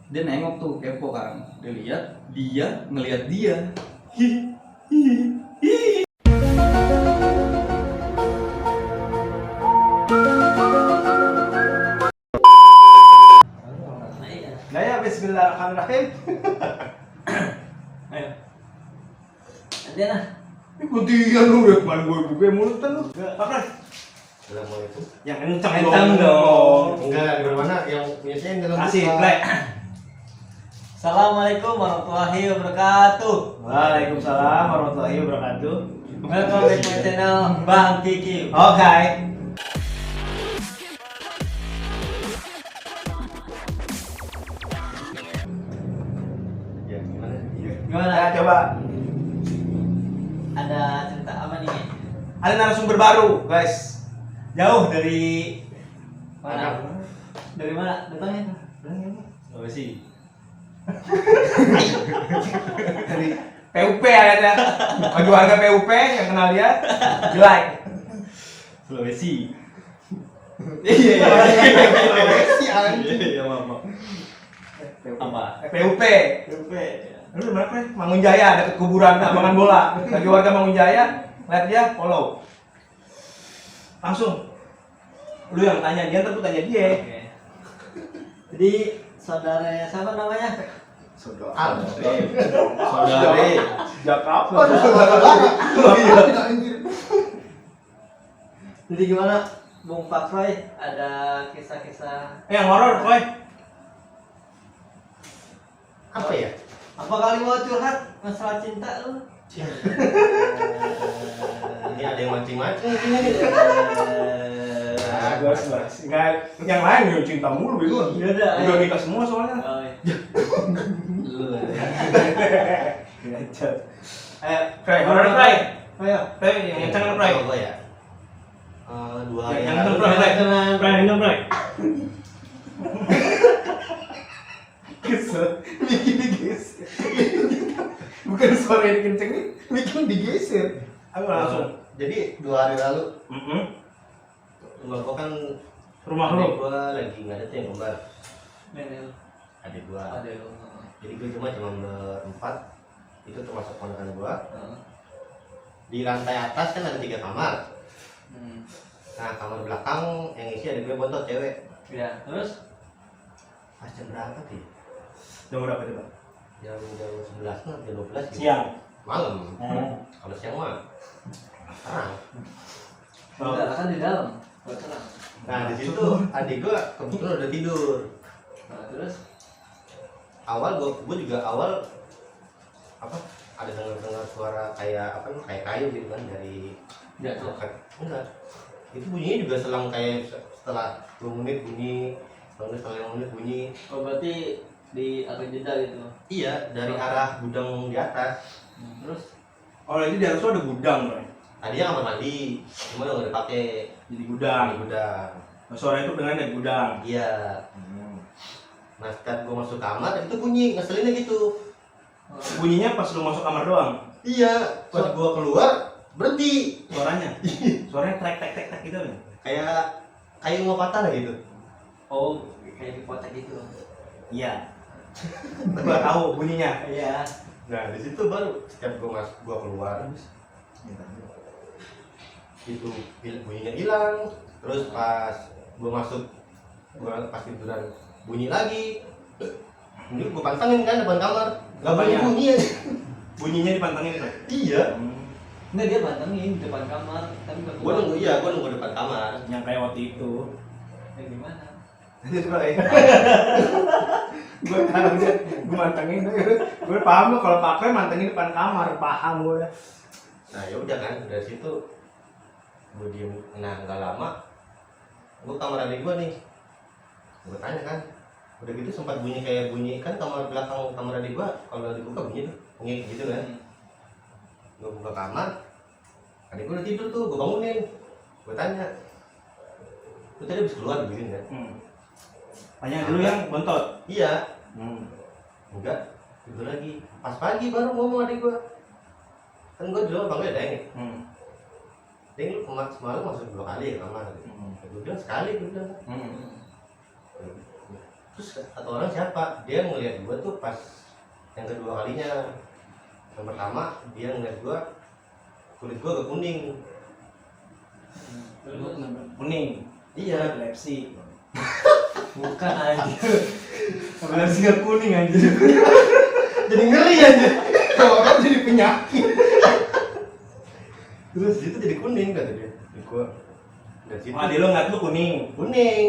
Dia nengok tuh, kepo kan. Dia lihat, dia ngelihat dia. Nah ya, bismillahirrahmanirrahim. Ayo. Ada nah. Ikutin lu ya, kemana gue buka mulutan lu. Apa? Assalamualaikum. Yang kencang Kencang dong. Enggak, di mana yang biasanya dalam Kasih buka. play. Assalamualaikum warahmatullahi wabarakatuh. Waalaikumsalam warahmatullahi wabarakatuh. Welcome back to my channel Bang Kiki. Oke. Ya, gimana? Gimana? Nah, coba. Ada cerita apa nih? Ada narasumber baru, guys. Jauh dari mana? Dari mana datangnya? Sulawesi. Dari PUP ada. Bagi warga PUP yang kenal dia, di like. Sulawesi. Iya. Sulawesi anjing. Iya, maaf. Apa? PUP. PUP. Lu di mana, Pre? Mangunjaya, deket kuburan lapangan bola. Bagi warga Mangunjaya, lihat dia, follow. Langsung. Lu yang tanya dia, ntar lu tanya dia. Oke. Jadi saudaranya siapa namanya? Saudara. Saudari. Sejak kapan? Jadi gimana, Bung Pak Roy? Ada kisah-kisah Yang horor, Boy. Apa ya? apa kali mau curhat masalah cinta lu? Ini ada yang mancing-mancing di sini. Nah, jelas. Enggak, yang lain yang cinta mulu bingung. Ya udah. Udah nikah semua soalnya. Oh, iya. Ayo, Pre, horor, Pre. Ayo. Pre, yang kencang, Pre. Apa ya? 2 hari Yang lalu. kencang, Pre. Dengan Pre, kencang, Pre. Kesel, bikin digeser. Bukan suara yang kenceng, bikin digeser. Ayo langsung. Jadi 2 hari lalu rumah gua kan Rumah adik lu. gua lagi nggak ada tuh yang kembar. Menel. Adik gua. Ada lu. Jadi gua cuma berempat. Itu termasuk ponakan gua. Heeh. Di lantai atas kan ada 3 kamar. Hmm. Nah, kamar belakang yang isi ada gue bontot cewek. Ya, terus Pas jam berapa tuh? Jam berapa coba? Jam 11 atau jam 12 gitu. Siang. Malam. Hmm. Kalau siang mah terang. udah kan di dalam. Buat tenang. Nah, di situ adik gua kebetulan udah tidur. Nah, terus Awal gua juga awal apa? Ada dengar suara kayak apa nih? Kayak kayu gitu kan dari jatuh. enggak. Itu bunyinya juga selang kayak setelah 2 menit bunyi, setelah 5 menit bunyi. Oh, berarti di atau jeda gitu. Iya, dari arah gudang di atas. Terus Oh, jadi di atas tuh ada gudang, Pre. Tadinya kamar mandi, cuma udah nggak dipakai. Jadi Di gudang. gudang. Nah, suara itu dengan dari gudang. Iya. Nah, setiap gua masuk kamar itu bunyi ngeselinnya gitu. Bunyinya pas lu masuk kamar doang. Iya, pas gua keluar berhenti. Suaranya. Suaranya trek trek trek trek gitu kan. Kayak mau patah lah gitu. oh, kayak di kotak gitu. Iya. Gua tahu bunyinya. Iya. Nah, di situ baru setiap gua keluar itu bunyinya hilang. Terus pas gua pas tiduran bunyi lagi. Ini gua pantangin kan depan kamar. Enggak bunyi Apanya? bunyi aja. Bunyinya dipantengin, Pre. Iya. Enggak, dia bantengin di depan kamar, tapi nggak Gua keluar. nunggu depan kamar. Yang kayak waktu itu. Ya, gimana? Itu Pre. Gue tahu dia, gue mantengin. Gue paham lo kalau pakai mantengin depan kamar, paham gue. Nah, ya udah kan dari situ gue diem. Nah, nggak lama gue kamar adik gue nih, gue tanya kan, udah gitu sempat bunyi kayak bunyi kan kamar belakang kamar adik gue kalau dibuka bunyi tuh bunyi gitu kan. Gue buka kamar, adik gue udah tidur tuh, gue bangunin, gue tanya, lu tadi habis keluar begini kan? Tanya dulu yang bontot. Iya. Hmm. Enggak, tidur lagi. Pas pagi baru ngomong adik gue, kan gue di luar panggil Deng. Deng, lu semalam masuk 2 kali ya kamar. Gue bilang sekali, gue bilang. Terus kata orang siapa? Dia ngeliat gua tuh pas yang kedua kalinya. Yang pertama dia ngeliat gua, kulit gua agak kuning. Kuning. Iya. Epilepsi. Bukan aja. Epilepsi nggak kuning aja. Jadi ngeri aja. Orang jadi penyakit. Terus itu jadi kuning kata dia. Di gua. Dari situ. Adik lo ngeliat lu kuning. Kuning.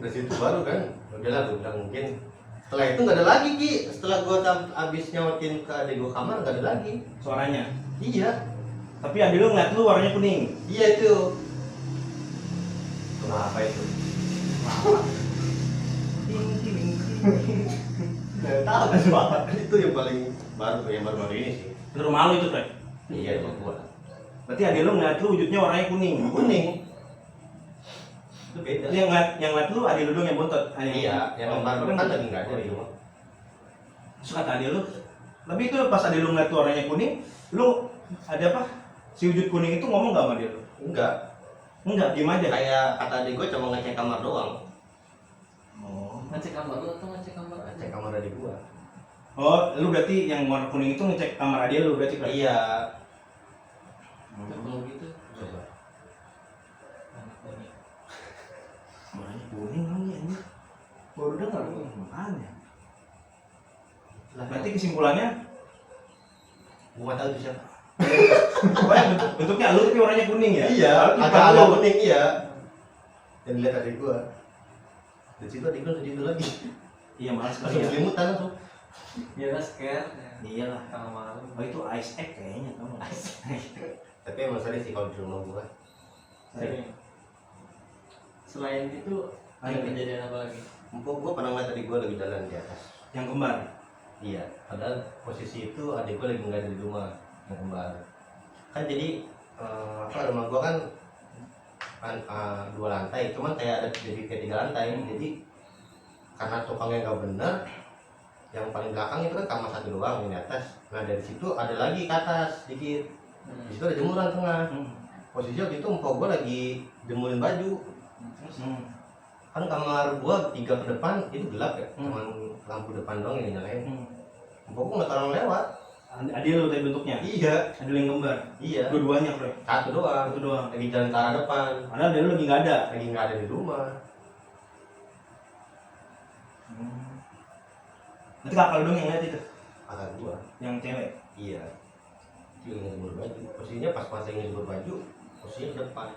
Dari situ baru kan, udahlah gue bilang mungkin. Setelah itu nggak ada lagi Ki. Setelah gua abis nyautin ke adik gua kamar nggak ada lagi. Suaranya. Iya. Tapi adik lo ngeliat lu warnanya kuning. Iya itu. Kenapa itu? Nggak tahu kenapa. Itu yang paling baru ini sih. Itu rumah lu itu, Frey. Iya rumah gua. Berarti adik lu ngeliat lu wujudnya warnanya kuning. Kuning. Itu beda. Itu yang ngeliat lu adik lu dong yang bontot. Iya, yang lembar kan lagi nggak ada di rumah. Terus kata adik lu, tapi itu pas adik lu ngeliat lu warnanya kuning, lu ada apa? Si wujud kuning itu ngomong gak sama dia lu? Enggak. Enggak, diem aja. Kayak kata adik gua cuma ngecek kamar doang. Oh. Ngecek kamar lu atau ngecek kamar aja? Ngecek kamar adik gua. Oh, lu berarti yang warna kuning itu ngecek kamar adik lu berarti, Frey? Iya. Kalau gitu Coba. Warnanya kuning lagi anjir. Baru dengar lu makanya. Berarti kesimpulannya Gua nggak tahu itu siapa. pokoknya bentuknya lu tapi warnanya kuning ya? Iya, Tapi agak lu. kuning iya. Dan dilihat adik gua. Dari situ adik gua sedih lagi. Iya, malas kali Langsung ya. selimutan langsung. dia lah scare Iyalah. kalau malam. Oh itu ice egg kayaknya kamu. Tapi emang sering sih kalau di rumah gua. Sering. Selain itu ada Ada. kejadian apa lagi? Empuk gua pernah ngeliat adik gua lagi jalan di atas. Yang kembar. Iya, padahal posisi itu adik gua lagi nggak ada di rumah yang kembar. Kan jadi rumah gua kan 2 lantai, cuman kayak ada jadi kayak 3 lantai. Jadi karena tukangnya nggak bener, yang paling belakang itu kan kamar 1 doang yang di atas. Nah dari situ ada lagi ke atas dikit. Di situ ada jemuran tengah. Posisi waktu itu empok gua lagi jemurin baju. Kan kamar gua 3 ke depan itu gelap ya, cuman lampu depan doang yang nyalain. Empok gua nggak orang lewat. Adik lu tadi bentuknya? Iya, Adik lu yang kembar? iya. Dua-duanya, Frey? 1 doang. Satu doang. Lagi jalan ke arah depan. Padahal adik lu lagi nggak ada. Lagi nggak ada di rumah. Nanti kakak lu dong yang lihat itu? Kakak gua. Yang cewek? Iya. Dia lagi jemur baju. Posisinya pas masanya jemur baju, posisinya depan.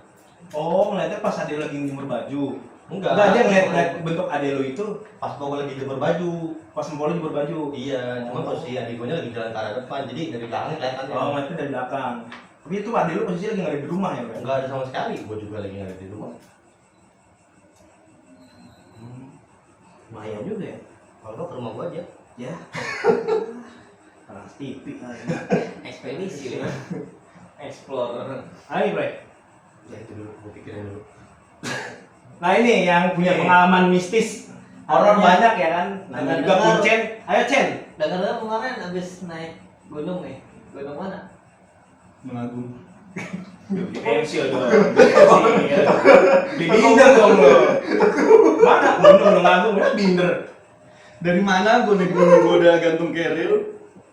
Oh, ngeliatnya pas adik lu lagi jemur baju? Enggak. Enggak, dia ngeliat bentuk adik lu itu Pas gua lagi jemur baju. pas empok lu jemur baju? Iya, cuma posisi adik gua lagi jalan ke arah depan, jadi dari belakang kelihatan ya. Oh, ngeliatnya dari belakang. Tapi itu adik lu posisi lagi nggak ada di rumah ya, Frey? Enggak ada sama sekali, gua juga lagi nggak ada di rumah. Bahaya juga ya? Kalau gua ke rumah gua aja. Ya. Trans TV kali. Ekspedisi ya. Explorer. Ayo, Frey. Ya itu dulu, gua pikirin dulu. Nah ini yang punya pengalaman mistis horor Adanya- banyak ya kan. Namanya juga dengar- Kuncen. Ayo Cen. Dengar-dengar kemarin abis naik gunung nih. Gunung mana? Mengagung. MC dong. Di binder dong lo. Mana gunung ngagung ya binder. Dari mana gue naik gunung gue udah gantung keril?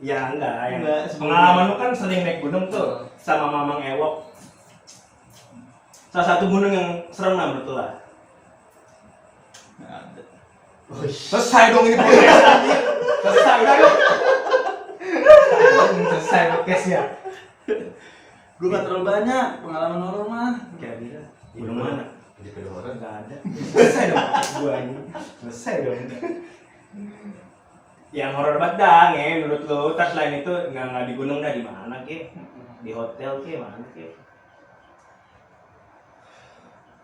Ya enggak, yang Enggak, sebelumnya. pengalaman lu kan sering naik gunung tuh sama Mamang Ewok. Salah satu gunung yang serem lah menurut lu lah. Nggak ada. Selesai dong ini podcast. Selesai udah yuk. Selesai podcastnya. Gue gak terlalu banyak pengalaman horor mah. Kira-kira gunung mana? Jadi video horor. Enggak ada. Selesai dong podcast gua ini. Selesai dong. Yang horor banget dah, menurut lu. Terus lain itu nggak di gunung dah, di mana ke? Di hotel ke mana ke?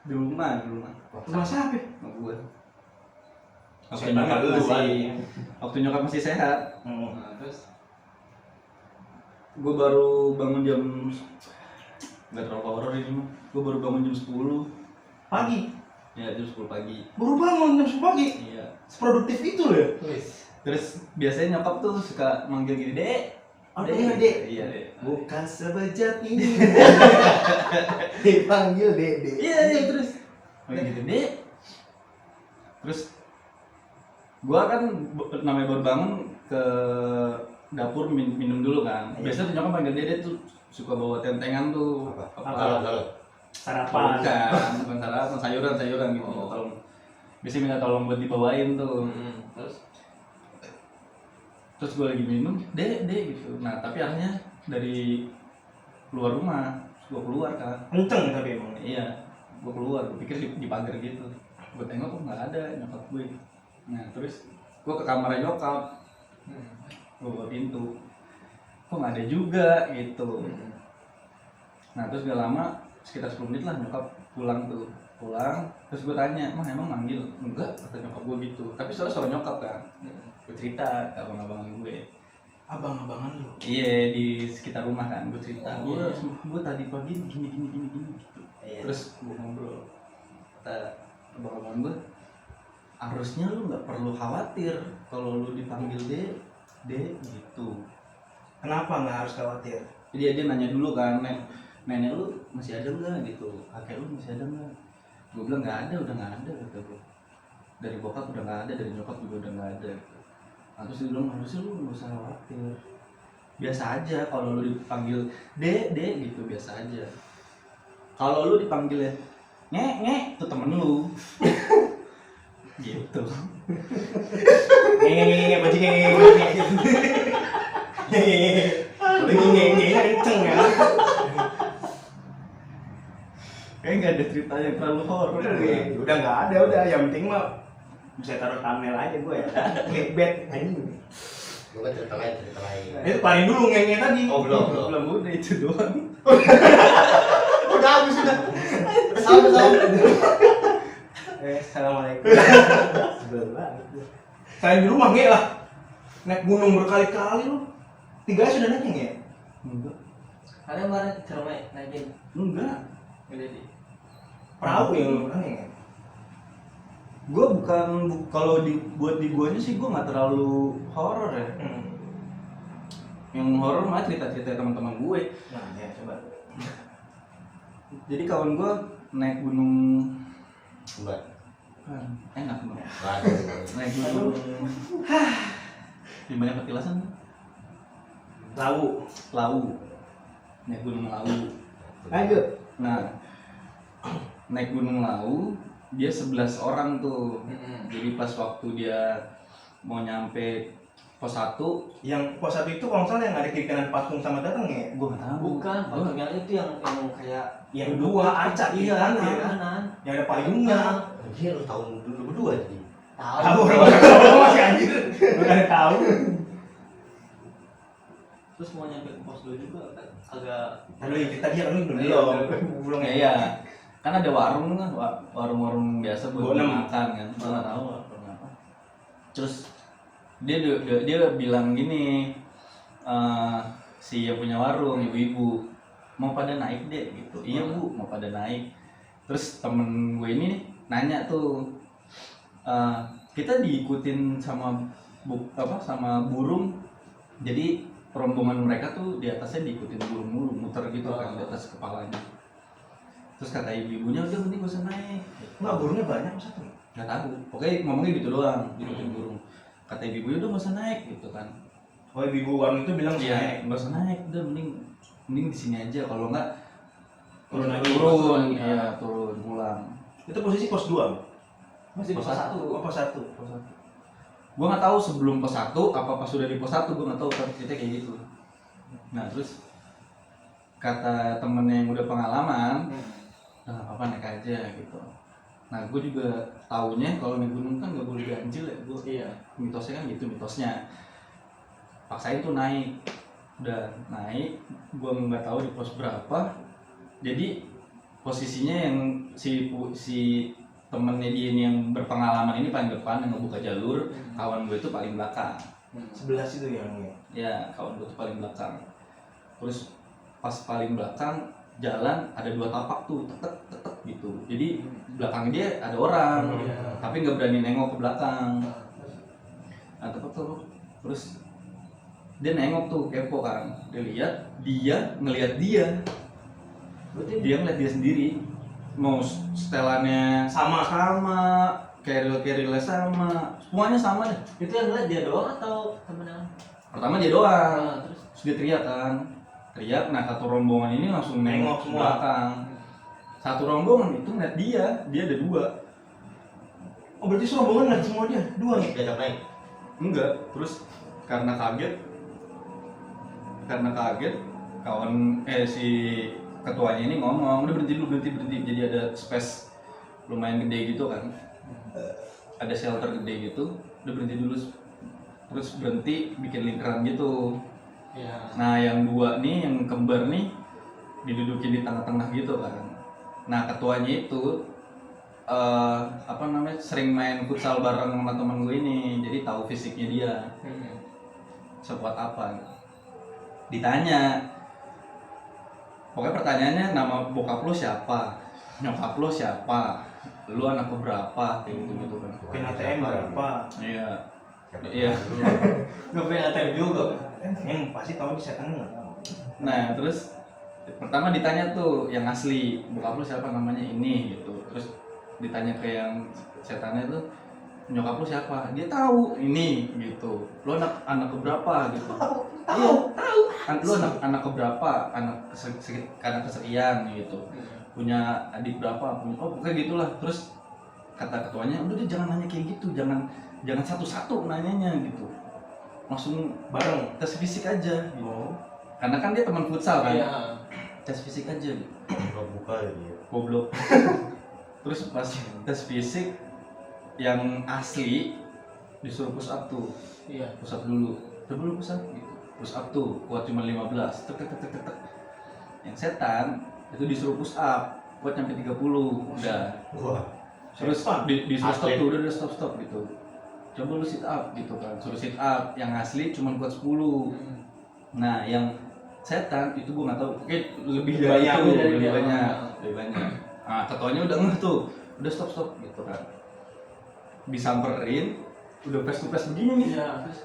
Di rumah. Rumah siapa? Sama gue. Waktu Saya nyokap banget lu, waktu nyokap masih sehat. Nah, terus Gue baru bangun jam nggak terlalu horor ini mah. Gue baru bangun jam 10. Pagi. Ya jam 10 pagi. Baru bangun jam 10 pagi. Iya. Seproduktif itu loh ya. Terus biasanya nyokap tuh suka manggil gini, Dek. Oh, Dek. Iya, Dek. Bukan sebejat ini. Dipanggil Dede. Iya, terus. Manggil gitu, Dek. Terus gua kan namanya baru bangun ke dapur minum dulu kan. Biasanya tuh nyokap panggil dede tuh suka bawa tentengan tuh. Kalau Sarapan. Bukan sarapan, sayuran gitu. Oh. Tolong. Biasanya minta tolong buat dibawain tuh. Terus gue lagi minum, dek gitu. Nah tapi arahnya dari keluar rumah, gue keluar kan. Kenceng tapi emang. Iya, gue keluar, gue pikir di pagar gitu. Gue tengok kok nggak ada nyokap gue. Nah terus gue ke kamarnya nyokap, gue buka pintu, kok nggak ada juga gitu. Nah terus gak lama, sekitar 10 menit lah nyokap pulang. Terus gue tanya, mah emang manggil? Enggak, kata nyokap gue gitu. Tapi soalnya suara nyokap kan. Gue cerita ke abang-abangan gue. Abang-abangan lu. Iya, di sekitar rumah kan, gue cerita. Gue tadi pagi gini gitu. Terus gue ngobrol. Kata abang-abangan gue, harusnya lu nggak perlu khawatir kalau lu dipanggil dek gitu. Kenapa nggak harus khawatir? Jadi dia nanya dulu kan, nenek lu masih ada nggak gitu, kakek lu masih ada nggak? Gue bilang nggak ada, udah nggak ada kata gue. Dari bokap udah nggak ada, dari nyokap juga udah nggak ada. Nah, terus dia bilang harusnya lu nggak usah khawatir, biasa aja kalau lu dipanggil dek gitu biasa aja. Kalau lu dipanggil nge itu temen lu. Gitu. Nge bajing nge. Nge kenceng ya. Kayak nggak ada cerita yang terlalu horor. Udah nggak ada, udah yang penting mah bisa taruh thumbnail aja gue ya. Clickbait anjing. gue kan cerita lain. Itu paling dulu nge tadi. Oh belum. Udah itu doang. Udah habis sudah. Salam. Assalamualaikum. Saya di rumah nge lah. Naik gunung berkali-kali lu. 3 sudah naik nge? Enggak. Ada kemarin ke rumah naikin. Enggak. Udah di. Perahu yang lu pernah nge? Gue kalau buat di guanya sih gue nggak terlalu horor ya. Yang horor mah cerita-cerita teman-teman gue. Nah, ya coba. Jadi kawan gue naik gunung, Buat. enak banget. Waduh. Naik gunung, di banyak petilasan, Lawu. naik gunung Lawu. Lanjut. Nah, naik gunung Lawu, dia 11 orang tuh. Jadi pas waktu dia mau nyampe pos 1, Yang pos 1 itu kalau nggak salah yang ada kiri kanan patung sama datang ya? gue nggak tahu. Bukan, patungnya itu yang kayak Yang dua acak kiri kiri kanan. kanan. Yang ada payungnya. Dia lu tahun dulu berdua jadi. Tahu orang masih anjir. Lu ada tahu. Terus mau nyampe ke pos 2 juga agak. Lalu kita dia lu belum. Belum Ya, iya. Kan ada warung kan, warung biasa buat Bonem. makan kan. Gue nggak tahu warung apa. Terus dia bilang gini, si yang punya warung, ibu-ibu mau pada naik deh gitu. Iya bu, mau pada naik. Terus temen gue ini nih nanya tuh, kita diikutin sama sama burung. Jadi rombongan mereka tuh di atasnya diikutin burung mulu, muter gitu kan di atas kepalanya. Terus kata ibu-ibunya udah mending gak usah naik. Enggak, burungnya banyak satu. Nggak tahu, pokoknya ngomongnya gitu doang, diikutin burung. Kata ibu-ibunya udah gak usah naik gitu kan. Oh, ibu warung itu bilang Iya, nggak usah naik, udah mending di sini aja. Kalau nggak Turun lagi. turun pulang. Itu posisi pos 2. Masih di pos 1. Oh, pos 1. Gue nggak tahu sebelum pos 1 apa pas sudah di pos 1, gue nggak tahu, tapi ceritanya kayak gitu. Nah terus kata temennya yang udah pengalaman, nah apa naik aja gitu. Nah gue juga taunya kalau naik gunung kan nggak boleh ganjil ya, gue Iya. mitosnya kan gitu mitosnya. Paksain tuh naik, udah naik, gue nggak tahu di pos berapa. Jadi posisinya yang si temennya dia ini yang berpengalaman ini paling depan yang ngebuka jalur, kawan gue itu paling belakang. 11 itu yang Ya kawan gue itu paling belakang. Terus pas paling belakang jalan ada 2 tapak tuh, tek gitu. Jadi belakang dia ada orang, tapi nggak berani nengok ke belakang. Nah tepuk terus dia nengok tuh, kepo kan, dia ngelihat dia ngeliat dia sendiri, mau setelannya sama. keril-kerilnya sama, semuanya sama deh. Itu yang ngeliat dia doang atau temen yang? Pertama dia doang, Nah, terus terus dia teriak kan, teriak. Nah satu rombongan ini langsung Nengok nengok semua. belakang. Satu rombongan itu ngeliat dia ada 2. Oh berarti serombongan ngeliat semua dia, 2 nih. diajak naik. Enggak, terus karena kaget kawan si ketuanya ini ngomong, udah berhenti, jadi ada space lumayan gede gitu kan, ada shelter gede gitu, udah berhenti dulu, terus berhenti bikin lingkaran gitu. ya. Nah yang 2 nih, yang kembar nih didudukin di tengah-tengah gitu kan. Nah ketuanya itu sering main futsal bareng sama temen gue ini, jadi tahu fisiknya dia sekuat apa. Ditanya, pokoknya pertanyaannya, nama bokap lu siapa, nyokap lu siapa, lu anak keberapa, kayak gitu kan. Pin ATM berapa? Iya. Iya. Gue pengen ATM juga. Yang pasti tahu di setan nggak tahu. Nah terus pertama ditanya tuh yang asli, bokap lu siapa, namanya ini gitu. Terus ditanya ke yang setannya tuh, nyokap lu siapa, dia tahu ini gitu. Lu anak keberapa gitu. Tahu. Lu anak keberapa, anak kesekian gitu. Punya adik berapa, pokoknya gitulah. Terus kata ketuanya, udah deh jangan nanya kayak gitu, jangan satu-satu nanyanya gitu, langsung Bareng. tes fisik aja gitu. Oh. Karena kan dia teman futsal kan, Iya. tes fisik aja gitu. Buka ya. Goblok. Terus pas tes fisik yang asli disuruh push up tuh, Iya. push up dulu, coba lu push up gitu, push up tuh kuat cuma 15, tek. Yang setan itu disuruh push up kuat sampai 30, udah. Wah. Terus Setan. disuruh stop Atlet. tuh, udah stop gitu. Coba lu sit up gitu kan, suruh sit up. Yang asli cuma kuat 10. Nah yang setan itu gua nggak tahu, oke lebih Lebih dari banyak, itu, lebih lebih banyak. Nah ketuanya udah ngeh tuh, udah stop gitu kan. Disamperin, udah face to face begini nih. Iya. Terus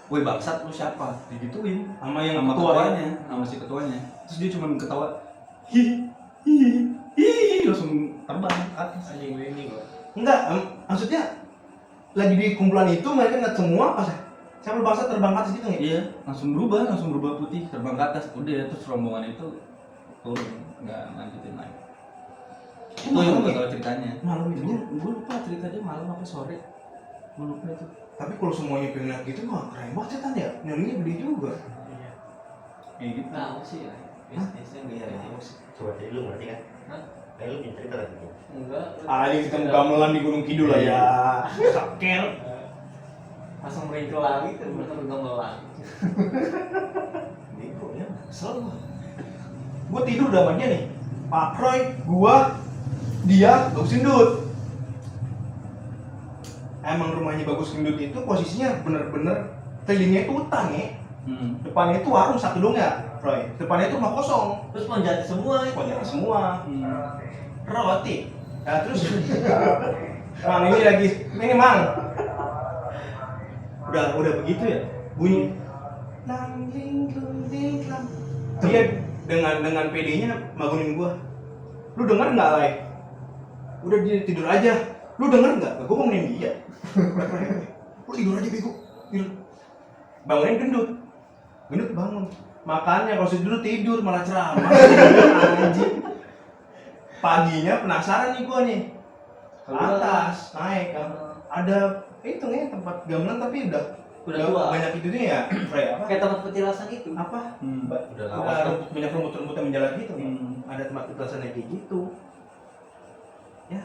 Woi bangsat lu siapa? Digituin Sama yang sama ketua ya. ketuanya, sama si ketuanya. Terus dia cuma ketawa, hihihi, langsung terbang ke atas. anjing gue ini gua. Enggak, maksudnya lagi di kumpulan itu mereka ngeliat semua pas siapa bangsa terbang ke atas gitu nggak? Iya, langsung berubah putih, terbang ke atas. Udah, terus rombongan itu turun, nggak lanjutin lagi. Itu yang gue tahu ceritanya. Malam itu. Gue lupa ceritanya malam apa sore. Gue lupa itu. Tapi kalau semuanya pengen lihat gitu mah keren banget setan ya. Nyarinya gede juga. Iya. Kayak gitu. Tahu sih ya. Bisnisnya Iya, gitu. ini coba tadi lu ngerti kan? Hah? Lu bikin cerita lagi. Enggak. Ini ketemu gamelan di Gunung Kidul lah ya. Sakel. Langsung meringkel lagi kan bener gamelan. Bego ya. Kesel gua. Gua tidur udah sama dia nih. Pak Roy, gua, dia, Bagus Gendut. Emang rumahnya Bagus Gendut itu posisinya bener-bener kelilingnya itu hutan ya. Depannya itu warung satu dong ya, Roy. Depannya itu rumah kosong. Terus menjadi semua itu. Pokoknya semua. Hmm. Roti. Nah terus, Mang ini lagi, ini Mang. Udah begitu ya, bunyi. Lang ling ling lang. Dia dengan PD-nya bangunin gua. Lu denger nggak, Lai? Udah dia tidur aja. Lu denger nggak? Gua bangunin dia. Lu tidur aja bego. Tidur. Bangunin Gendut. Gendut bangun. Makanya kalau tidur malah ceramah. Anjing. Paginya penasaran nih gua nih. Ke atas, naik kan. Ada itu nih tempat gamelan tapi udah tua. banyak itu nih ya. Apa? Kayak tempat petilasan itu. Apa? Udah Udah lawas kan? banyak rumput-rumput yang menjalar gitu nih. Hmm. Ada tempat petilasan kayak gitu. Ya,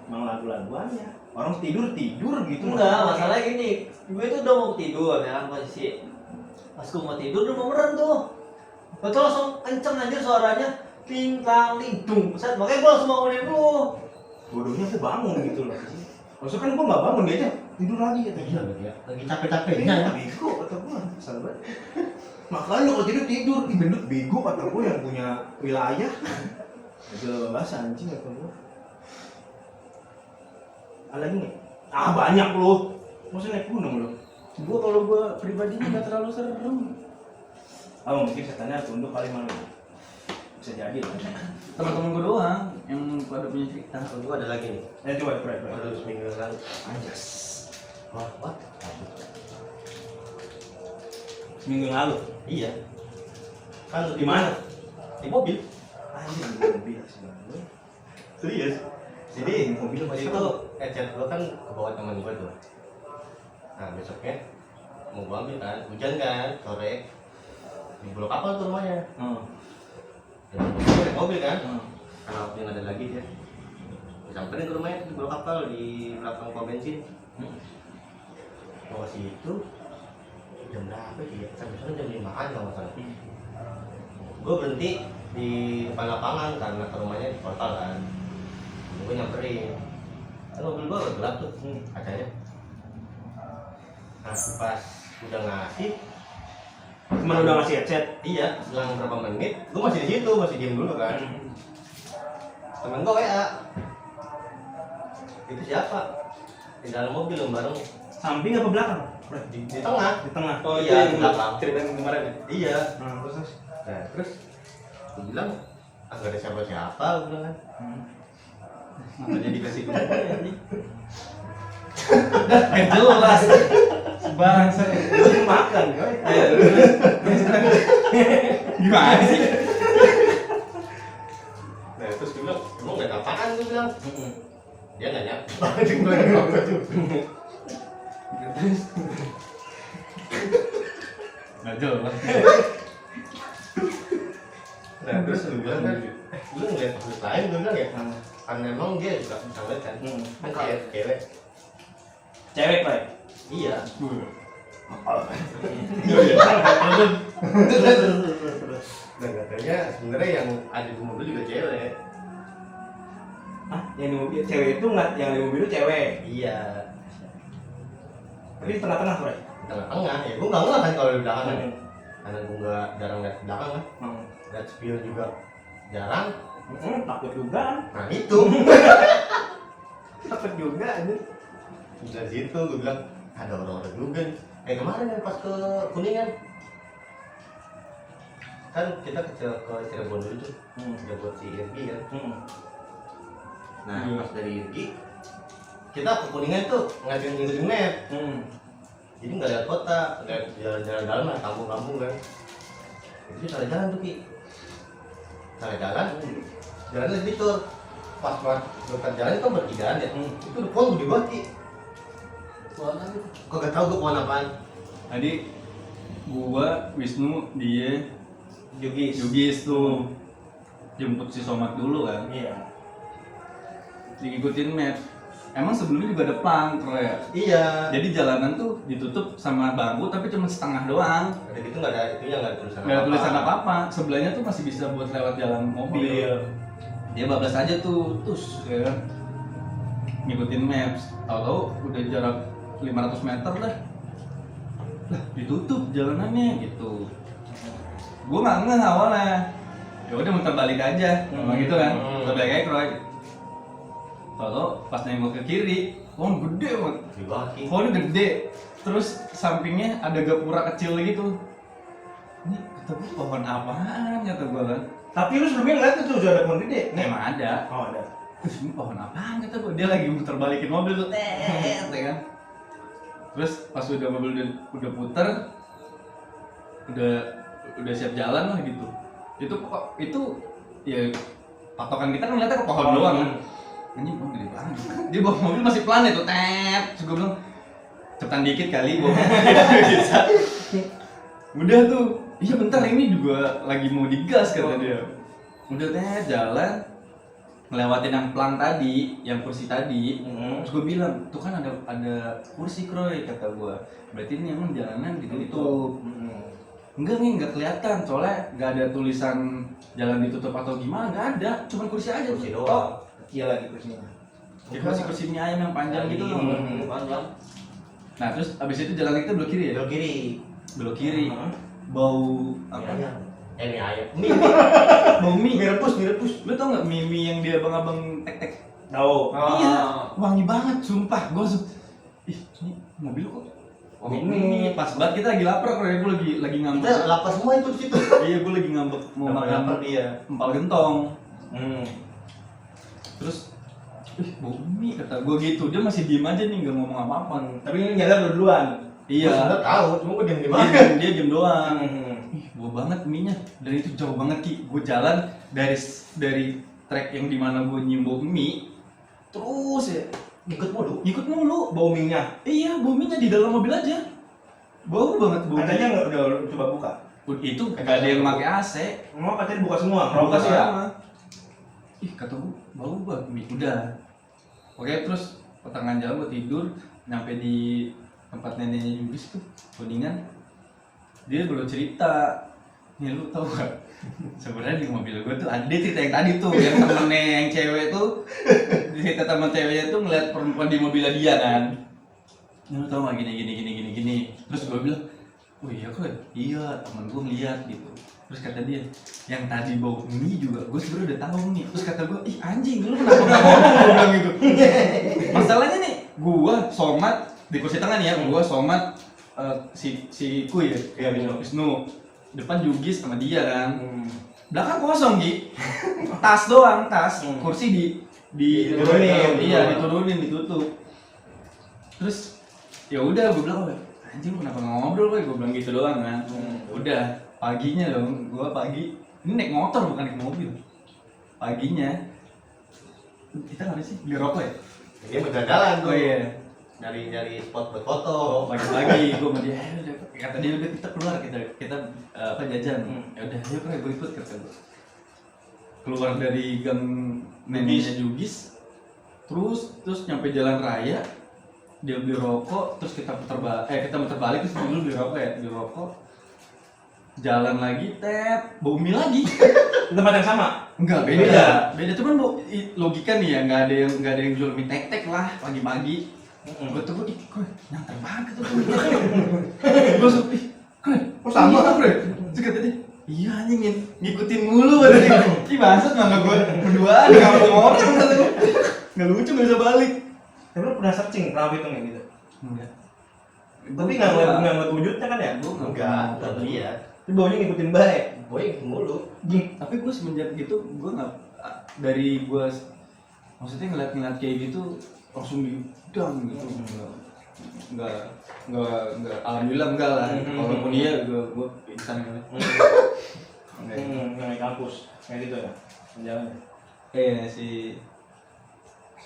emang lagu-laguannya. Orang tidur gitu. Enggak, masalah gini. Gue tuh udah mau tidur ya kan posisi. Pas gue mau tidur udah mau merem tuh. Betul langsung kenceng anjir suaranya. Ting tang ting dung. Set, makanya gue langsung bangunin lu. Bodohnya aku bangun gitu loh. Maksudnya kan gua nggak bangun dia aja tidur lagi gitu. Lagi capek-capeknya ya. Bego kata gua, kesel banget. Makanya lu kalau tidur di Gendut bego kata gua yang punya wilayah. Jelas anjing kata gua. Ada lagi nggak? Banyak lu. Maksudnya naik gunung lu. Kalau gua pribadi nggak terlalu serem. Mungkin setannya tunduk kali malu. Bisa jadi lah. Teman-teman gua doang. yang pada punya cerita. Gua ada lagi nih. Coba. Baru seminggu yang lalu. Anjas. What? Seminggu yang lalu. Iya. Kan Di mana? Di mobil. Anjir, mobil sebenarnya. Serius. Jadi Mobil masih itu chat gua kan ke bawah teman gua tuh. Nah besoknya mau gua ambil kan, hujan kan, sore di Pulau Kapal tuh rumahnya. Ya, gua naik mobil kan, karena waktu yang ada lagi dia. Disamperin ke rumahnya di Pulau Kapal di belakang pom bensin. Mau ke situ jam berapa ya? Sampai sana jam 5-an kalau nggak salah. Gua berhenti di depan lapangan karena ke rumahnya di portal kan. Gue nyamperin, kan mobil gue udah gelap tuh kacanya. Nah pas udah ngasih, Cuman udah ngasih headset. iya selang berapa menit, gue masih di situ, masih diem dulu kan. Temen gue WA, itu siapa? Di dalam mobil lo bareng Samping apa belakang? di tengah. Di tengah. Oh Iya, iya, di belakang. ceritain kemarin ya. Iya. Terus. Nah terus gue bilang, gak ada siapa-siapa, gue bilang kan. Apa jadi kasih gue ini? Gak jelas. Bangsa. Lu makan, coy. Gimana sih? Nah terus gue bilang, emang gak apaan gue bilang. Dia nanya, anjing gue nanya apa tuh? Gak jelas. Nah terus gue bilang kan, lu ngeliat makhluk lain, gue bilang ya, karena emang dia juga bisa ngeliat kan, kan cewek. Cewek, Pak. Iya. Dan katanya sebenarnya yang ada di mobil juga cewek. Hah? Yang di mobil cewek itu nggak, yang di mobil itu cewek. Iya. Tapi di tengah-tengah, Pak. Di tengah-tengah, ya gue nggak ngeliat kan kalau di belakang kan. Karena gue nggak jarang lihat di belakang kan. Lihat spion juga jarang. Takut juga kan. Nah itu. Takut juga anjir. Dari situ gue bilang ada orang-orang juga nih. Kemarin yang pas ke Kuningan kan kita ke Cirebon dulu tuh, udah buat si Irgi kan. Nah pas dari Irgi kita ke Kuningan tuh ngikutin map. Jadi nggak lihat kota, lihat jalan-jalan dalam lah, kampung-kampung kan. Itu salah jalan tuh Ki, salah jalan, jalannya fitur. Pas dekat jalan itu kan bertigaan ya, itu udah pohon gede banget Ki. Kok gak tau gue pohon apaan? Tadi gua, Wisnu, dia, Jugis. tuh jemput si Somat dulu kan. Iya. Diikutin map. Emang sebelumnya juga ada plang ya. Iya. Jadi jalanan tuh ditutup sama bambu tapi cuma setengah doang. Udah gitu nggak ada itunya, nggak ada tulisan Nggak ada tulisan apa-apa. Sebelahnya tuh masih bisa buat lewat jalan mobil. Dia bablas aja tuh, terus ya kan. Ngikutin maps. Tahu-tahu udah jarak 500 meter lah. Lah, ditutup jalanannya gitu. Gua nggak ngeh awalnya. Ya udah muter balik aja. Emang gitu kan. Muter balik aja Kroy. Tahu-tahu pas nengok ke kiri, pohon gede banget. di bawah Ki. Pohonnya gede. Terus sampingnya ada gapura kecil gitu. Ini kata gua pohon apaan kata gua kan. Tapi lu sebelumnya ngeliat tuh udah ada pohon gede. Emang ada. Oh, ada. Terus ini pohon apaan kata gua. Dia lagi muter balikin mobil tuh. Ya kan. Terus pas udah mobil udah puter, udah siap jalan lah gitu. Itu ya patokan kita kan ngeliatnya ke pohon doang kan. Anjing pohon gede banget. Dia bawa mobil masih pelan itu, tet. Terus gua bilang cepetan dikit kali bawa mobil bisa. Udah tuh, iya bentar ini juga lagi mau digas kata dia. Udah tet jalan ngelewatin yang pelang tadi, yang kursi tadi. Terus gue bilang, tuh kan ada kursi Kroy kata gue. Berarti ini emang jalanan ditutup. Enggak nih, nggak kelihatan. Soalnya nggak ada tulisan jalan ditutup atau gimana, nggak ada. Cuman kursi aja. Kursi tuh. doang. Kecil lagi kursinya. Ya, kursi mie ayam yang panjang gitu loh. Panjang. Nah terus abis itu jalan kita belok kiri ya? Belok kiri. Belok kiri. Bau apa? Ayam. Mie ayam. Bau mie. Mie rebus. Lu tau nggak mie yang dia abang-abang tek-tek? Tahu. Iya, wangi banget, sumpah. Gue langsung, ih, ini mobil kok wangi ini. Pas banget kita lagi lapar, gue lagi ngambek. Kita lapar semua itu di situ. Iya, gue lagi ngambek mau makan Lapar dia. empal gentong. Terus bau mie kata gue gitu, dia masih diem aja nih nggak ngomong apa-apa. Tapi ini nyadar duluan. Iya. Gua sebenarnya tahu, cuma gue diem di mana. Dia diem doang. Ih, bau banget mie-nya. Dan itu jauh banget Ki. Gue jalan dari trek yang dimana gue nyium bau mie, terus ya Ikut mulu. ikut mulu. Bau minyak. Iya, bau mie-nya di dalam mobil aja. Bau banget bau. Katanya nggak udah lu coba buka. Itu gak ada yang pakai AC. Mau katanya buka semua. Buka Ngerokok sih ya. sama. Ih, kata gue bau banget mie. Udah. Oke, terus pertengahan jalan gue tidur, nyampe di tempat neneknya Yudis tuh, Kuningan. Dia belum cerita. Nih lu tau gak? Sebenarnya di mobil gue tuh ada dia cerita yang tadi tuh, yang temennya yang cewek tuh, cerita teman ceweknya tuh ngeliat perempuan di mobilnya dia kan. Lu tau gak gini. Terus gue bilang, oh iya kok ya? Iya, temen gue ngeliat gitu. Terus kata dia, yang tadi bau mie juga, gue sebenernya udah tahu nih. Terus kata gue, ih anjing, lu kenapa gak ngomong? Gue bilang gitu. Masalahnya nih, gue Somat di kursi tengah nih ya, gue Somat si Kuy ya, Iya, Wisnu. Depan Jugis sama dia kan. Belakang kosong Gi. Tas doang, tas. Kursi Diturunin. Iya, diturunin, ditutup. Terus ya udah gue bilang, anjing lu kenapa nggak ngobrol gue bilang gitu doang kan. Udah paginya dong, gue pagi ini naik motor bukan naik mobil. Paginya kita ngapain sih, beli rokok ya? Dia berjalan tuh. Oh iya. Nyari spot buat foto. Oh, pagi-pagi gue sama dia, udah kata dia udah kita keluar kita apa jajan. Ya udah ayo gue ikut kata gue. Keluar dari gang neneknya Jugis, terus nyampe jalan raya, dia beli rokok, terus kita muter balik terus dulu beli rokok ya, beli rokok. Jalan lagi, bau mie lagi. Tempat yang sama. Enggak, beda cuman logika nih ya, nggak ada yang jual mie tek-tek lah pagi-pagi. Gue tuh gue nyantai banget tuh. Gue suka, Oh sama kan bre? Terus kata dia, iya anjing ngikutin mulu ada dia. Ih bangsat nggak gue berduaan sama orang kata gue. Nggak lucu nggak bisa balik. Tapi lu pernah searching, pernah hitungnya gitu? Enggak. Tapi nggak ngeliat wujudnya kan ya? Enggak lihat. Tapi baunya ngikutin baik. Gue ikut mulu. Tapi gue semenjak gitu gue nggak dari gue maksudnya ngeliat kayak gitu langsung didang gitu. Enggak alhamdulillah enggak lah. Walaupun iya gue pingsan gitu. Yang di kampus kayak gitu ya? Jalan. Si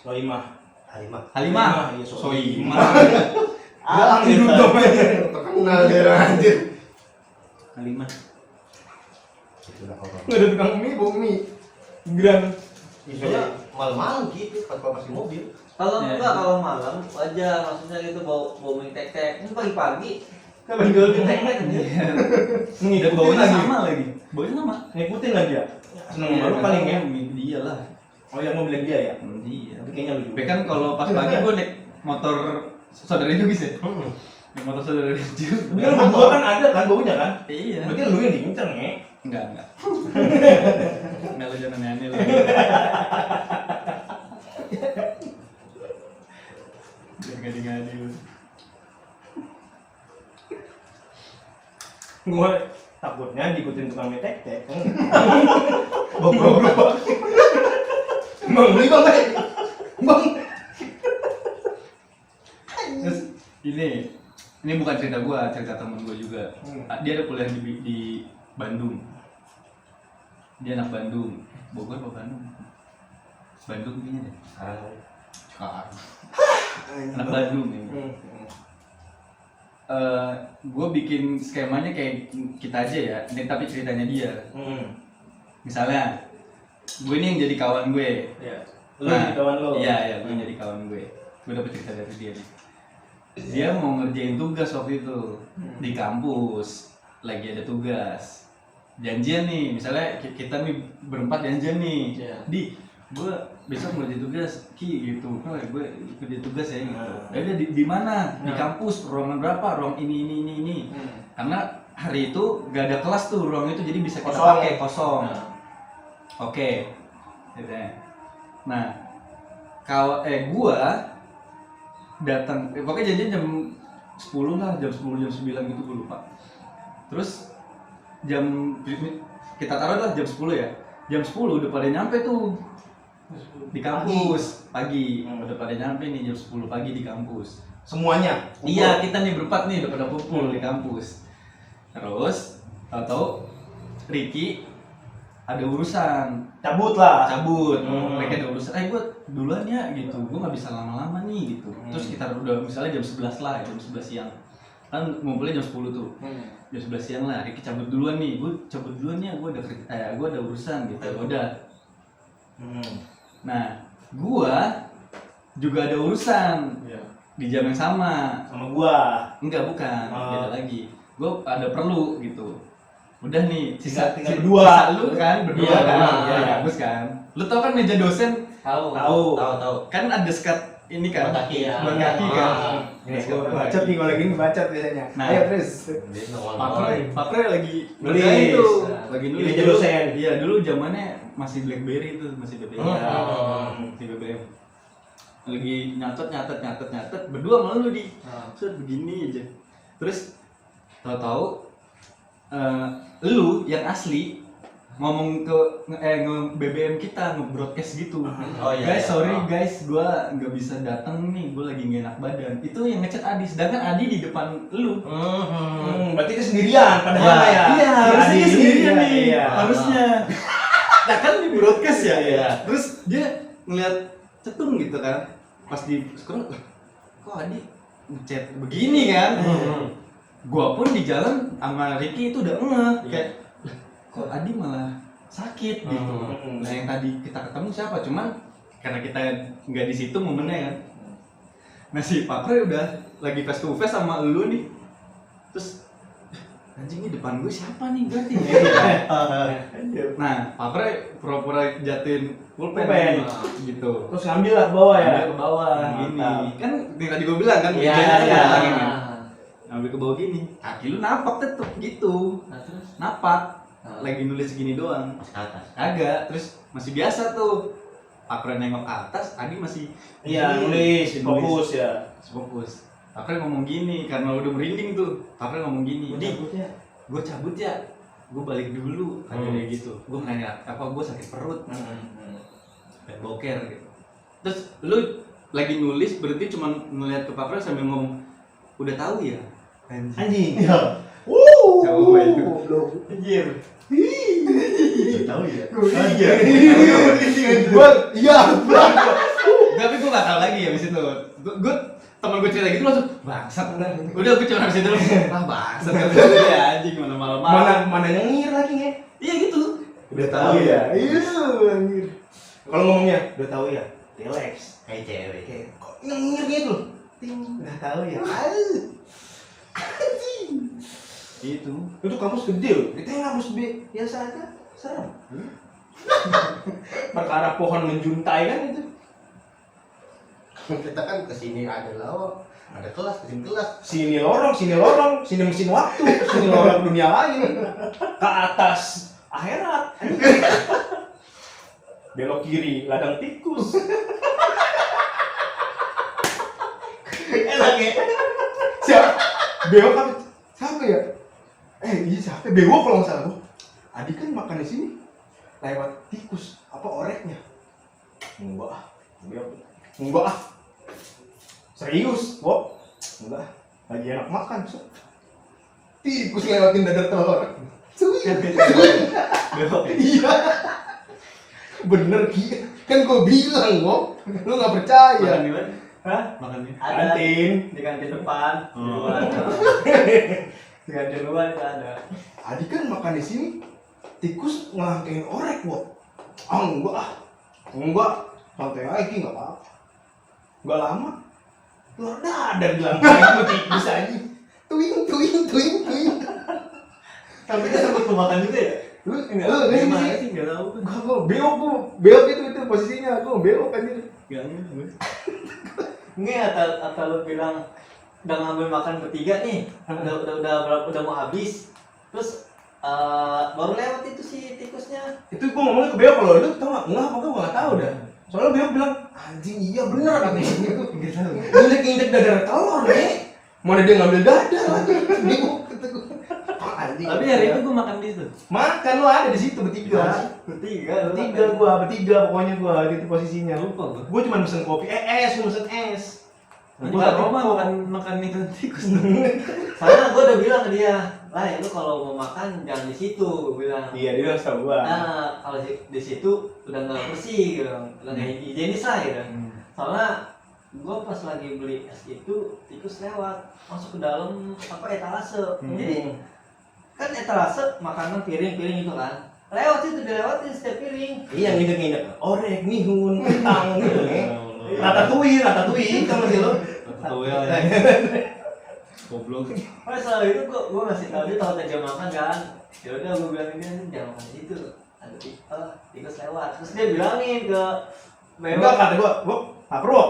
Soimah. Halimah. Iya, Soimah. Ah, tidur dong aja. Terkenal daerah anjir. Halimah. Itulah horor. Nggak ada tukang mie, bau mie. Gran. Soalnya malam-malam gitu pas di mobil. Kalau Iya. enggak, kalau malam wajar, maksudnya gitu bau mie tek-tek. Ini pagi-pagi kan jual mie tek-tek aja. Ngikutin Baunya lagi. sama lagi. Baunya sama. Ngikutin lagi ya? Seneng sama lu paling ya? Dia lah. Oh yang mobil dia ya? Iya. Tapi kayaknya lu juga. Tapi kan kalau pas pagi gue naik motor saudara itu bisa. Naik motor saudara itu. Tapi kan berdua kan ada kan baunya kan? Iya. Berarti lu yang diincer nih. Enggak. Enggak lu jangan aneh lu. Jangan ngadi-ngadi lu. Gue takutnya diikutin tukang mie tek-tek. Bro. Bang, beli bang, bang. Terus ini bukan cerita gua, cerita temen gua juga. Dia ada kuliah di Bandung. Dia anak Bandung. Bogor apa Bandung? Bandung kayaknya deh. Sekarang. Anak Bandung ya. Gue bikin skemanya kayak kita aja ya, ini tapi ceritanya dia. Misalnya, gue ini yang jadi kawan gue. Ya. Lu jadi kawan lu. Iya, gue jadi kawan gue. Gue dapet cerita dari dia nih. Dia mau ngerjain tugas waktu itu di kampus, lagi ada tugas. Janjian nih, misalnya kita nih berempat janjian nih. Iya. Gue besok mau ngerjain tugas, Ki gitu. Oh, gue kerja tugas ya gitu. Ya udah di mana? Di kampus, ruangan berapa? Ruang ini. Karena hari itu gak ada kelas tuh, ruang itu jadi bisa kita Kosong. pakai kosong. Oke. Gitu ya. Nah, kalau gua datang pokoknya janjian jam 10 lah, jam 10 jam 9 gitu gue lupa. Terus kita taruh lah jam 10 ya. Jam 10 udah pada nyampe tuh Di kampus pagi. Udah pada nyampe nih jam 10 pagi di kampus. Semuanya. Iya, kita nih berempat nih udah pada kumpul di kampus. Terus tahu Ricky ada urusan, Cabut lah. cabut. Mereka ada urusan. Gue duluan ya gitu. Gue nggak bisa lama-lama nih gitu. Terus kita udah misalnya jam 11 lah, jam 11 siang. Kan ngumpulnya jam 10 tuh. Jam 11 siang lah. Ricky cabut duluan nih. Gue cabut duluan ya. Gue ada urusan gitu. Udah. Nah, gue juga ada urusan di jam yang sama. Sama gua. Enggak, bukan. Beda lagi. Gue ada perlu gitu. Udah nih, Tinggal berdua. sisa lu kan berdua Iya, kan. iya. Ya, bagus kan. Lu tau kan meja dosen Tahu. kan ada sekat ini kan. Buat kaki ya. Buat kaki kan. Ini gua bacot nih kalau gini bacot biasanya. Nah. Ayo terus. Dia nongol-nongol. Pakre lagi Nulis. ngerjain tuh. Lagi nulis. Meja dosen. Iya, dulu zamannya masih BlackBerry tuh, masih BBM. Masih BBM. Lagi nyatet berdua sama lu di. Set begini aja. Terus tahu-tahu lu yang asli ngomong ke BBM kita nge-broadcast gitu. Oh, iya, Guys, iya. sorry guys, gua nggak bisa datang nih, gua lagi nggak enak badan. Itu yang ngechat Adi, sedangkan Adi di depan lu. Berarti itu sendirian padahal ya. Iya, Si harusnya Adi dia ini, sendirian iya, nih. iya. Harusnya. Nah kan di broadcast ya. Iya. Terus dia ngeliat cetung gitu kan. Pas di scroll, kok Adi ngechat begini kan? Gua pun di jalan sama Ricky itu udah kayak "Lah, kok Adi malah sakit gitu. Nah yang tadi kita ketemu siapa? Cuman karena kita nggak di situ momennya kan. Nah si Pakre udah lagi face to face sama lu nih. Terus anjing ini depan gue siapa nih berarti? Nah Pakre pura-pura jatuhin pulpen gitu. Terus ngambil lah ke bawah ya. Ambil ke bawah gini. Mantap. Kan yang tadi gue bilang kan Iya, mejanya iya. ada lagi kan. Ambil ke bawah gini. Kaki lu napak tetep gitu. Nah, terus? Napak. Lagi nulis gini doang. Ke atas. Agak, terus masih biasa tuh. Pakre nengok ke atas, Adi masih Iya, nulis, fokus ya. Fokus. Pakre ngomong gini karena udah merinding tuh. Pakre ngomong gini, "Di, gue cabut ya. Gue balik dulu." Kayak gitu. Gue nanya, "Apa gue sakit perut?" Kayak boker gitu. Terus lu lagi nulis berarti cuma ngeliat ke Pakre sambil ngomong, "Udah tahu ya?" Anjing. Iya. Coba itu. Anjir. Tahu ya. Iya. Iya. Tapi gue gak tau lagi abis itu. Gue temen gue cerita gitu langsung bangsat. Udah gue cuma habis itu bangsat. Ya anjing mana malam-malam. Mana nyengir lagi nih. Iya gitu. Udah tahu ya. Iya anjir. Kalau ngomongnya udah tahu ya. Relax. Kayak cewek. Kayak kok nyengir gitu. Ting, udah tahu ya. Itu. Itu kampus gede loh. Kita yang kampus biasa aja. Serem. Perkara pohon menjuntai kan itu. Kita kan kesini ada lawak, ada kelas, kesini kelas. Sini lorong, sini mesin waktu, sini lorong dunia lain. Ke atas akhirat. Belok kiri ladang tikus. Enak ya. Siapa? Bewok apa? Siapa ya? Iya siapa? Bewok kalau nggak salah gua. Adi kan makan di sini lewat tikus apa oreknya? Enggak ah. Bewok. Enggak ah. Serius, Bob? Enggak. Lagi enak makan, so. Tikus lewatin dadar telur. Iya. Bener Ki. Kan gua bilang, Bob. Lu nggak percaya. Makan di mana? Hah? Makan di Ada Kantin. di kantin depan. Di Oh. luar. Di kantin luar itu ada. Adi kan makan di sini. Tikus ngelangkain orek, Bob. Ah, enggak ah. Enggak. Santai aja, Ki, enggak apa-apa. Enggak lama. Luar dadar dilangkain sama tikus aja. Tuing. Tapi dia sempat makan juga ya? Lu Gimana sih? sih? Gak tau. Gua beok itu posisinya. Gua beok aja. Gak ngerti. Enggak, atau lu bilang udah ngambil makan bertiga nih, udah mau habis, terus baru lewat itu si tikusnya. Itu gua ngomongnya ke beok kalau lu tau nggak? Enggak, apa gua nggak tahu dah. Soalnya beok bilang, anjing iya bener katanya gitu. Gak tau. Injek dadar telur nih. Mana dia ngambil dadar lagi. Beok kata gua. anjing. Tapi hari itu gue makan di situ. Makan lu ada di situ bertiga. Bertiga pokoknya gua di itu posisinya. Lupa gua. Gua cuma mesen kopi, gua mesen es. Gua Roma makan itu tikus. Soalnya gue udah bilang ke dia, lah lu kalau mau makan jangan di situ, gue bilang. Iya, dia udah tahu gua. Nah, kalau di situ udah nggak bersih, gitu. Udah nggak higienis lah, gitu. Soalnya gue pas lagi beli es itu, tikus lewat masuk ke dalam etalase. Jadi kan etalase makanan piring itu kan. Lewat itu dilewatin setiap piring. Iya, ngidek-ngidek. Orek, mihun, kentang gitu ya. Ratatouille, kamu sih lo. Tahu ya. Goblok. Pas soal itu gue ngasih tau dia tahu aja makan kan. Ya udah gue bilangin dia jangan makan di situ. Ada tikus lewat. Terus dia bilangin ke Enggak, kata gua lapar Wok.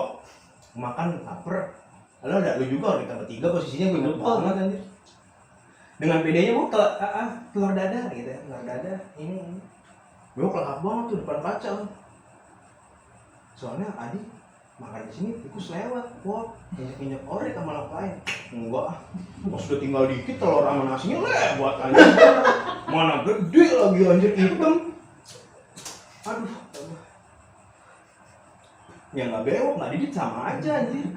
Makan lapar. Lalu ada lu juga kita bertiga posisinya gue ingat banget anjir. Dengan bedanya gua telur dadar gitu ya, telur dadar ini. Gua kelahap banget tuh depan kaca. Soalnya Adi makan di sini tikus lewat, Wok. Injek orek sama anak lain. Enggak. Pas udah tinggal dikit telur sama nasinya lewat anjir. Mana gede lagi anjir hitam. Aduh. Ya nggak bewok, nggak didit sama aja anjir.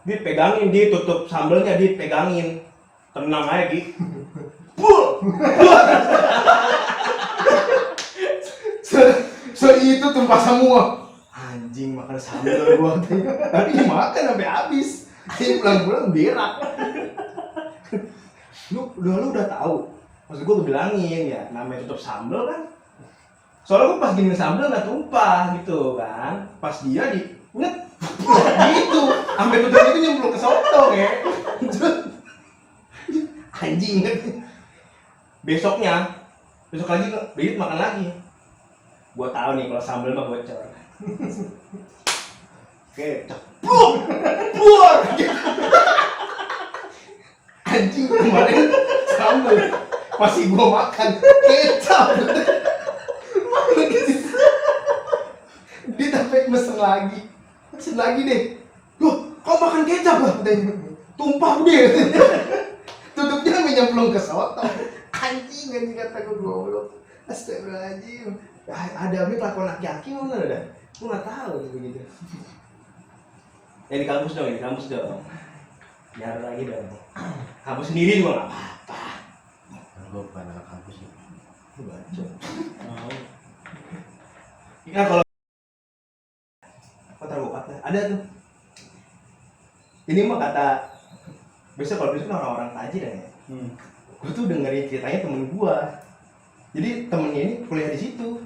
Dipegangin, tutup sambelnya, dipegangin. Tenang aja Ki. Pul. Itu tumpah semua. Anjing makan sambel gua. Tapi dimakan sampai habis. Dia pulang-pulang berak. Lu udah tahu. Maksud gua bilangin ya, namanya tutup sambel kan. Soalnya gue pas gini sambal nggak tumpah gitu kan, pas dia di net gitu, sampai tutup itu nyemplung ke soto ya, anjing. Besok lagi Bidit makan lagi, gue tahu nih kalau sambal mah bocor. Oke, buar, anjing kemarin sambal masih gue makan kecap. Dia sampai mesen lagi deh. Loh, kau makan kecap lah? Tumpah deh. Tutupnya nyemplung ke soto. Anjing kata gue goblok. Astagfirullahaladzim. Ada kelakuan laki-laki mana ada? Gue nggak tahu gitu. Ya di kampus dong. Biar lagi dong. Kampus sendiri juga nggak apa-apa. Gue bukan anak kampus sih. Lu baca. Nah kalau kata gue ada tuh. Ini mah kata biasa kalau besok orang-orang tajir ya. Gue tuh dengerin ceritanya temen gue. Jadi temennya ini kuliah di situ.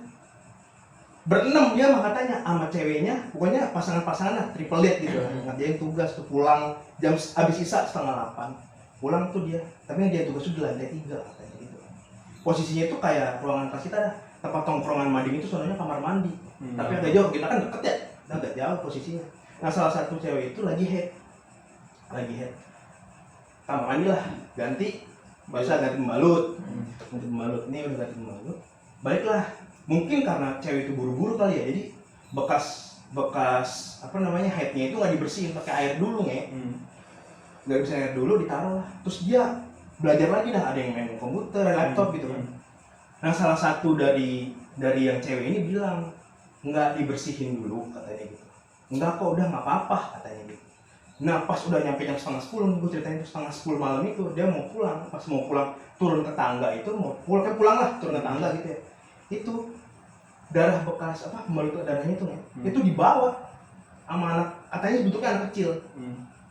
Berenam dia mah katanya sama ceweknya, pokoknya pasangan-pasangan lah, triple date gitu. Ngerjain tugas tuh pulang jam abis isa 7:30. Pulang tuh dia, tapi dia tugas tuh di lantai 3 katanya gitu. Posisinya tuh kayak ruangan kelas kita dah. Tempat tongkrongan Mading itu soalnya kamar mandi. Tapi agak jauh, kita kan deket ya. Agak jauh posisinya. Nah salah satu cewek itu lagi head. Kamar mandi lah, ganti. Biasa ganti pembalut. Ini udah ganti pembalut. Baiklah, mungkin karena cewek itu buru-buru kali ya. Jadi bekas headnya itu nggak dibersihin pakai air dulu nggak bisa air dulu ditaruh lah. Terus dia belajar lagi dah, ada yang main komputer, laptop gitu kan. Nah salah satu dari yang cewek ini bilang nggak dibersihin dulu katanya gitu. Enggak kok, udah nggak apa-apa katanya gitu. Nah pas udah nyampe jam 9:30, gue ceritain itu 9:30 malam itu dia mau pulang. Pas mau pulang turun ke tangga itu turun ke tangga gitu ya. Itu darah bekas pembalut darahnya itu itu dibawa sama anak, katanya bentuknya anak kecil.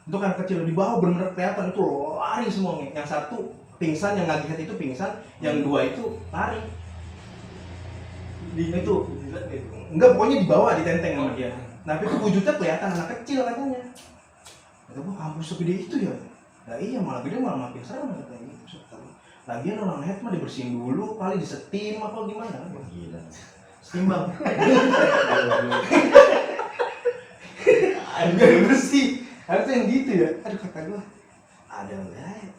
Bentuk anak kecil dibawa benar-benar kelihatan itu lari semuanya. Yang satu pingsan, yang lagi itu pingsan, yang dua itu lari. Itu enggak, pokoknya dibawa ditenteng sama dia. Nah itu wujudnya kelihatan anak kecil katanya. Kata gua kampus segede itu ya. Nah iya malah gede malah makin serem katanya gitu. Lagian orang head mah dibersihin dulu, kali disetim apa gimana? Gila. Steam bang. Biar bersih. Harusnya yang gitu ya. Aduh kata gua ada enggak ya?